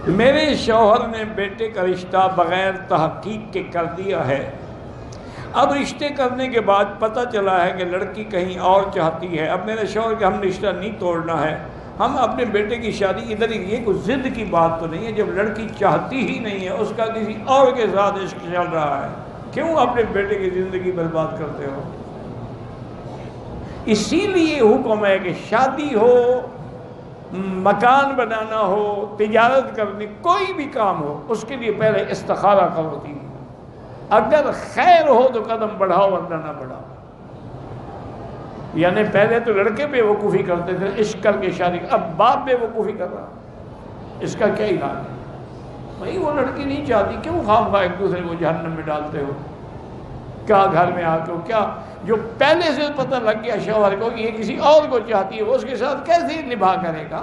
میرے شوہر نے بیٹے کا رشتہ بغیر تحقیق کے کر دیا ہے۔ اب رشتے کرنے کے بعد پتہ چلا ہے کہ لڑکی کہیں اور چاہتی ہے۔ اب میرے شوہر کہ ہم رشتہ نہیں توڑنا ہے، ہم اپنے بیٹے کی شادی ادھر ہی، یہ کوئی ضد کی بات تو نہیں ہے؟ جب لڑکی چاہتی ہی نہیں ہے، اس کا کسی اور کے ساتھ عشق چل رہا ہے، کیوں اپنے بیٹے کی زندگی برباد کرتے ہو؟ اسی لیے حکم ہے کہ شادی ہو، مکان بنانا ہو، تجارت کرنی، کوئی بھی کام ہو، اس کے لیے پہلے استخارہ کرو تھی۔ اگر خیر ہو تو قدم بڑھاؤ ورنہ نہ بڑھاؤ۔ یعنی پہلے تو لڑکے بے وقوفی کرتے تھے عشق کر کے شادی، اب باپ بے وقوفی کر رہا، اس کا کیا علاج ہے؟ بھائی وہ لڑکی نہیں چاہتی، کیوں خواہ ایک دوسرے کو جہنم میں ڈالتے ہو؟ کیا گھر میں آ کے کیا جو پہلے سے پتہ لگ گیا شوہر کو کہ یہ کسی اور کو چاہتی ہے، وہ اس کے ساتھ کیسے نبھا کرے گا؟